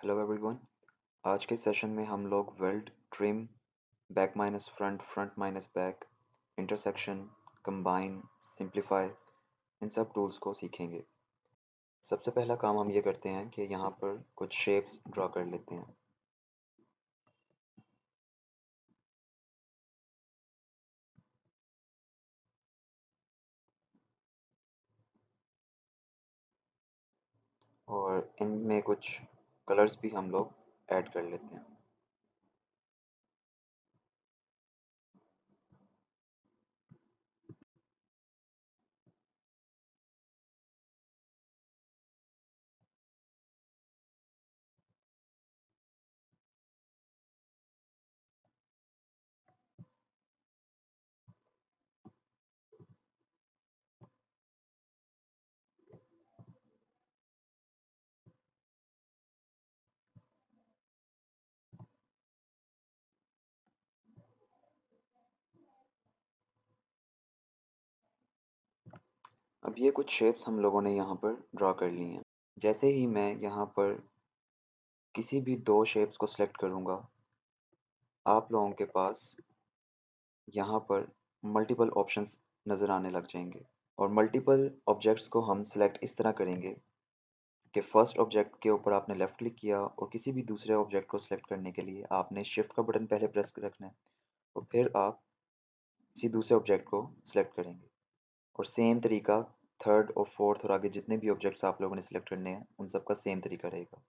Hello everyone. आज के session में हम लोग weld, trim, back minus front, front minus back, intersection, combine, simplify इन सब टूल्स को सीखेंगे। सबसे पहला काम हम ये करते हैं कि यहाँ पर कुछ शेप्स ड्रॉ कर लेते हैं। और इनमें कुछ कलर्स भी हम लोग ऐड कर लेते हैं। अब ये कुछ शेप्स हम लोगों ने यहाँ पर ड्रॉ कर ली हैं। जैसे ही मैं यहाँ पर किसी भी दो शेप्स को सिलेक्ट करूँगा, आप लोगों के पास यहाँ पर मल्टीपल ऑप्शंस नज़र आने लग जाएंगे। और मल्टीपल ऑब्जेक्ट्स को हम सिलेक्ट इस तरह करेंगे कि फर्स्ट ऑब्जेक्ट के ऊपर आपने लेफ़्ट क्लिक किया और किसी भी दूसरे ऑब्जेक्ट को सिलेक्ट करने के लिए आपने शिफ्ट का बटन पहले प्रेस रखना है और फिर आप किसी दूसरे ऑब्जेक्ट को सिलेक्ट करेंगे। और सेम तरीका थर्ड और फोर्थ और आगे जितने भी ऑब्जेक्ट्स आप लोगों ने सिलेक्ट करने हैं उन सब का सेम तरीका रहेगा।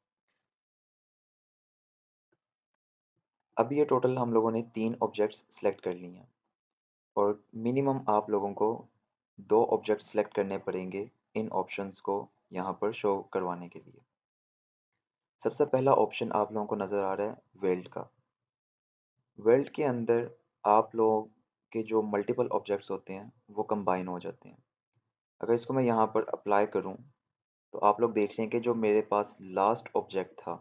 अब ये टोटल हम लोगों ने 3 ऑब्जेक्ट्स सिलेक्ट कर लिए हैं और मिनिमम आप लोगों को 2 ऑब्जेक्ट सिलेक्ट करने पड़ेंगे इन ऑप्शंस को यहाँ पर शो करवाने के लिए। सबसे पहला ऑप्शन आप लोगों को नज़र आ रहा है वेल्ड का। वेल्ड के अंदर आप लोगों के जो मल्टीपल ऑब्जेक्ट्स होते हैं वो कंबाइन हो जाते हैं। अगर इसको मैं यहाँ पर अप्लाई करूँ तो आप लोग देख रहे हैं कि जो मेरे पास लास्ट ऑब्जेक्ट था,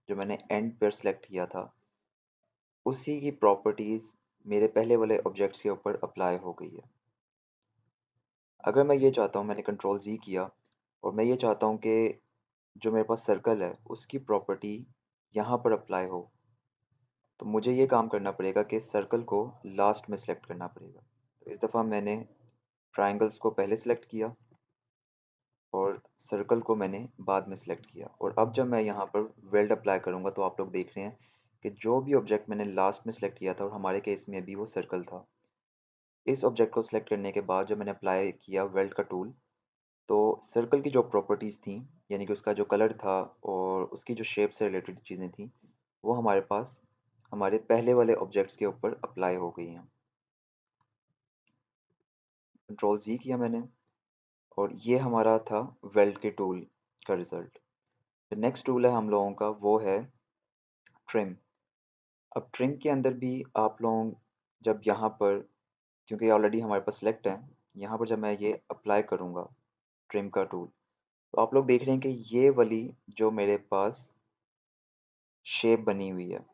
जो मैंने एंड पर सेलेक्ट किया था, उसी की प्रॉपर्टीज़ मेरे पहले वाले ऑब्जेक्ट्स के ऊपर अप्लाई हो गई है। अगर मैं ये चाहता हूँ, मैंने कंट्रोल Z किया और मैं ये चाहता हूँ कि जो मेरे पास सर्कल है उसकी प्रॉपर्टी यहाँ पर अप्लाई हो, तो मुझे ये काम करना पड़ेगा कि सर्कल को लास्ट में सेलेक्ट करना पड़ेगा। तो इस दफ़ा मैंने ट्रायंगल्स को पहले सेलेक्ट किया और सर्कल को मैंने बाद में सेलेक्ट किया। और अब जब मैं यहाँ पर वेल्ड अप्लाई करूँगा तो आप लोग देख रहे हैं कि जो भी ऑब्जेक्ट मैंने लास्ट में सेलेक्ट किया था और हमारे केस में भी वो सर्कल था, इस ऑब्जेक्ट को सिलेक्ट करने के बाद जब मैंने अप्लाई किया वेल्ड का टूल, तो सर्कल की जो प्रॉपर्टीज़ थी, यानी कि उसका जो कलर था और उसकी जो शेप से रिलेटेड चीज़ें थी, वो हमारे पास हमारे पहले वाले ऑब्जेक्ट्स के ऊपर अप्लाई हो गई हैं। कंट्रोल Z किया मैंने और ये हमारा था वेल्ड के टूल का रिज़ल्ट। तो नेक्स्ट टूल है हम लोगों का, वो है ट्रिम। अब ट्रिम के अंदर भी आप लोग जब यहाँ पर, क्योंकि ऑलरेडी हमारे पास सेलेक्ट है, यहाँ पर जब मैं ये अप्लाई करूँगा ट्रिम का टूल, तो आप लोग देख रहे हैं कि ये वाली जो मेरे पास शेप बनी हुई है,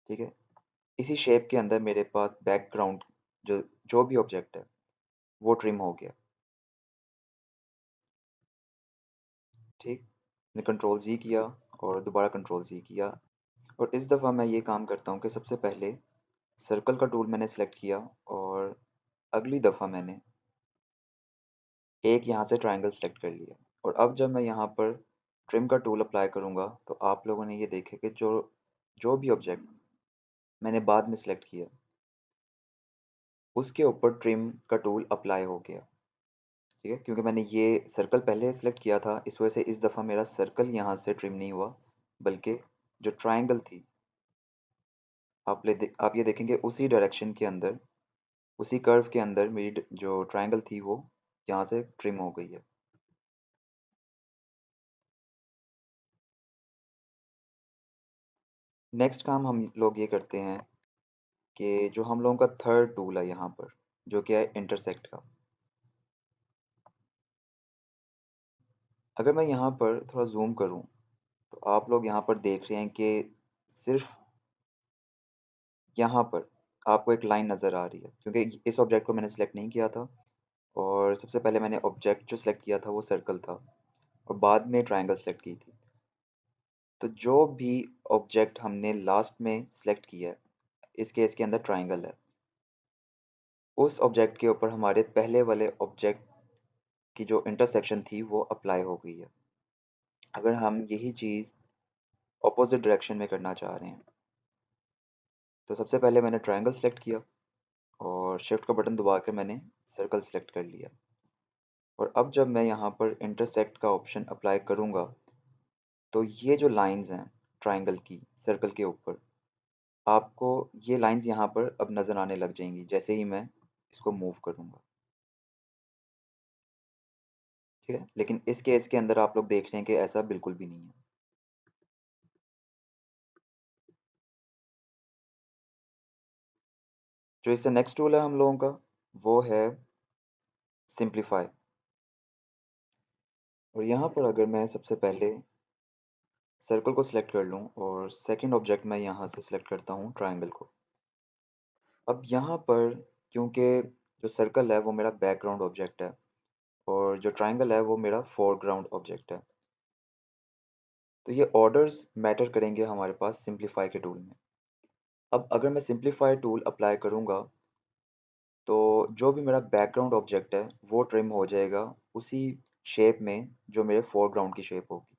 ठीक है, इसी शेप के अंदर मेरे पास बैकग्राउंड जो जो भी ऑब्जेक्ट है वो ट्रिम हो गया। ठीक, मैंने कंट्रोल Z किया और दोबारा कंट्रोल Z किया। और इस दफ़ा मैं ये काम करता हूँ कि सबसे पहले सर्कल का टूल मैंने सेलेक्ट किया और अगली दफ़ा मैंने एक यहाँ से ट्रायंगल सेलेक्ट कर लिया। और अब जब मैं यहाँ पर ट्रिम का टूल अप्लाई करूँगा तो आप लोगों ने ये देखा कि जो जो भी ऑब्जेक्ट मैंने बाद में सेलेक्ट किया उसके ऊपर ट्रिम का टूल अप्लाई हो गया। ठीक है, क्योंकि मैंने ये सर्कल पहले सेलेक्ट किया था, इस वजह से इस दफ़ा मेरा सर्कल यहाँ से ट्रिम नहीं हुआ, बल्कि जो ट्रायंगल थी, आप ये देखेंगे उसी डायरेक्शन के अंदर, उसी कर्व के अंदर मेरी जो ट्रायंगल थी वो यहाँ से ट्रिम हो गई है। नेक्स्ट काम हम लोग ये करते हैं कि जो हम लोगों का थर्ड टूल है यहाँ पर, जो कि है इंटरसेक्ट का। अगर मैं यहाँ पर थोड़ा जूम करूँ तो आप लोग यहाँ पर देख रहे हैं कि सिर्फ यहाँ पर आपको एक लाइन नज़र आ रही है, क्योंकि इस ऑब्जेक्ट को मैंने सेलेक्ट नहीं किया था और सबसे पहले मैंने ऑब्जेक्ट जो सेलेक्ट किया था वो सर्कल था और बाद में ट्रायंगल सेलेक्ट की थी। तो जो भी ऑब्जेक्ट हमने लास्ट में सेलेक्ट किया है, इस केस के अंदर ट्राइंगल है, उस ऑब्जेक्ट के ऊपर हमारे पहले वाले ऑब्जेक्ट की जो इंटरसेक्शन थी वो अप्लाई हो गई है। अगर हम यही चीज़ ऑपोजिट डायरेक्शन में करना चाह रहे हैं, तो सबसे पहले मैंने ट्राइंगल सेलेक्ट किया और शिफ्ट का बटन दबा के मैंने सर्कल सेलेक्ट कर लिया। और अब जब मैं यहाँ पर इंटरसेक्ट का ऑप्शन अप्लाई करूँगा, तो ये जो लाइंस हैं ट्राइंगल की सर्कल के ऊपर, आपको ये लाइंस यहाँ पर अब नज़र आने लग जाएंगी जैसे ही मैं इसको मूव करूँगा। ठीक है, लेकिन इस केस के अंदर आप लोग देख रहे हैं कि ऐसा बिल्कुल भी नहीं है। जो इससे नेक्स्ट टूल है हम लोगों का, वो है सिंप्लीफाई। और यहाँ पर अगर मैं सबसे पहले सर्कल को सिलेक्ट कर लूँ और सेकंड ऑब्जेक्ट मैं यहाँ से सिलेक्ट करता हूँ ट्राइंगल को। अब यहाँ पर क्योंकि जो सर्कल है वो मेरा बैकग्राउंड ऑब्जेक्ट है और जो ट्राइंगल है वो मेरा फोरग्राउंड ऑब्जेक्ट है, तो ये ऑर्डर्स मैटर करेंगे हमारे पास सिंप्लीफाई के टूल में। अब अगर मैं सिंप्लीफाई टूल अप्लाई करूँगा, तो जो भी मेरा बैकग्राउंड ऑब्जेक्ट है वो ट्रिम हो जाएगा उसी शेप में जो मेरे फोरग्राउंड की शेप होगी।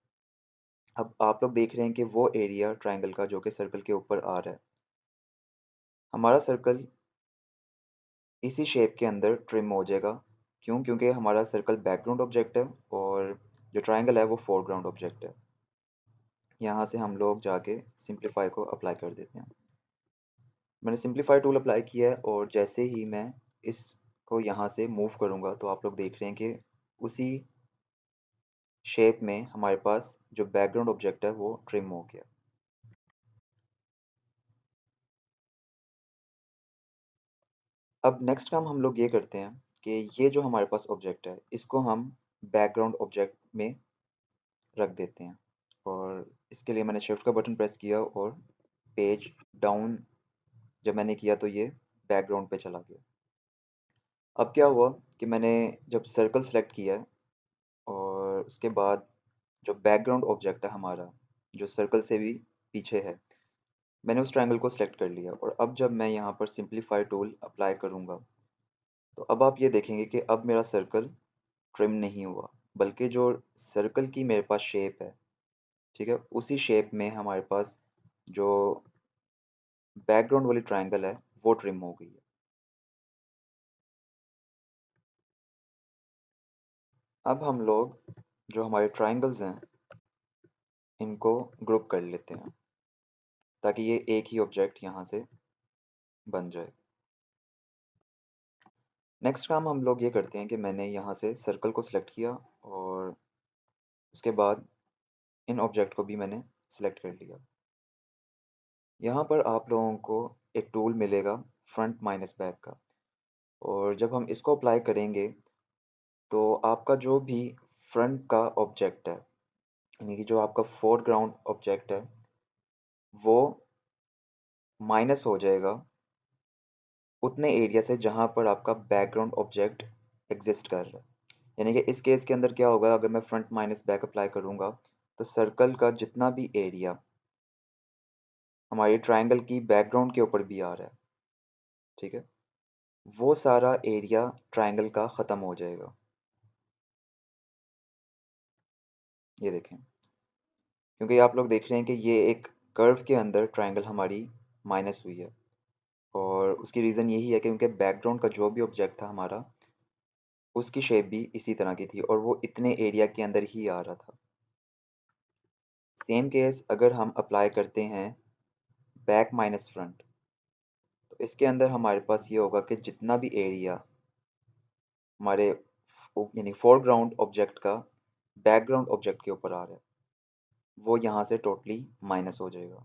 अब आप लोग देख रहे हैं कि वो एरिया ट्राइंगल का जो कि सर्कल के ऊपर आ रहा है, हमारा सर्कल इसी शेप के अंदर ट्रिम हो जाएगा। क्यों? क्योंकि हमारा सर्कल बैकग्राउंड ऑब्जेक्ट है और जो ट्राइंगल है वो फोरग्राउंड ऑब्जेक्ट है। यहाँ से हम लोग जाके सिंप्लीफाई को अप्लाई कर देते हैं। मैंने सिंप्लीफाई टूल अप्लाई किया है और जैसे ही मैं इसको यहाँ से मूव करूँगा, तो आप लोग देख रहे हैं कि उसी शेप में हमारे पास जो बैकग्राउंड ऑब्जेक्ट है वो ट्रिम हो गया। अब नेक्स्ट काम हम लोग ये करते हैं कि ये जो हमारे पास ऑब्जेक्ट है इसको हम बैकग्राउंड ऑब्जेक्ट में रख देते हैं। और इसके लिए मैंने शिफ्ट का बटन प्रेस किया और पेज डाउन जब मैंने किया तो ये बैकग्राउंड पे चला गया। अब क्या हुआ कि मैंने जब सर्कल सेलेक्ट किया है और उसके बाद जो बैकग्राउंड ऑब्जेक्ट है हमारा, जो सर्कल से भी पीछे है, मैंने उस ट्रायंगल को सेलेक्ट कर लिया। और अब जब मैं यहाँ पर सिंप्लीफाई टूल अप्लाई करूँगा, तो अब आप ये देखेंगे कि अब मेरा सर्कल ट्रिम नहीं हुआ, बल्कि जो सर्कल की मेरे पास शेप है, ठीक है, उसी शेप में हमारे पास जो बैकग्राउंड वाली ट्रायंगल है वो ट्रिम हो गई है। अब हम लोग जो हमारे ट्रायंगल्स हैं इनको ग्रुप कर लेते हैं ताकि ये एक ही ऑब्जेक्ट यहाँ से बन जाए। नेक्स्ट काम हम लोग ये करते हैं कि मैंने यहाँ से सर्कल को सिलेक्ट किया और उसके बाद इन ऑब्जेक्ट को भी मैंने सिलेक्ट कर लिया। यहाँ पर आप लोगों को एक टूल मिलेगा फ्रंट माइनस बैक का, और जब हम इसको अप्लाई करेंगे तो आपका जो भी फ्रंट का ऑब्जेक्ट है, यानी कि जो आपका फोरग्राउंड ऑब्जेक्ट है, वो माइनस हो जाएगा उतने एरिया से जहाँ पर आपका बैकग्राउंड ऑब्जेक्ट एग्जिस्ट कर रहा है। यानी कि इस केस के अंदर क्या होगा, अगर मैं फ्रंट माइनस बैक अप्लाई करूँगा, तो सर्कल का जितना भी एरिया हमारी ट्रायंगल की बैकग्राउंड के ऊपर भी आ रहा है, ठीक है, वो सारा एरिया ट्रायंगल का ख़त्म हो जाएगा। ये देखें, क्योंकि आप लोग देख रहे हैं कि ये एक कर्व के अंदर ट्रायंगल हमारी माइनस हुई है, और उसकी रीज़न यही है कि क्योंकि बैकग्राउंड का जो भी ऑब्जेक्ट था हमारा, उसकी शेप भी इसी तरह की थी और वो इतने एरिया के अंदर ही आ रहा था। सेम केस अगर हम अप्लाई करते हैं बैक माइनस फ्रंट, तो इसके अंदर हमारे पास ये होगा कि जितना भी एरिया हमारे यानी फोरग्राउंड ऑब्जेक्ट का बैकग्राउंड ऑब्जेक्ट के ऊपर आ रहा है, वो यहाँ से टोटली माइनस हो जाएगा।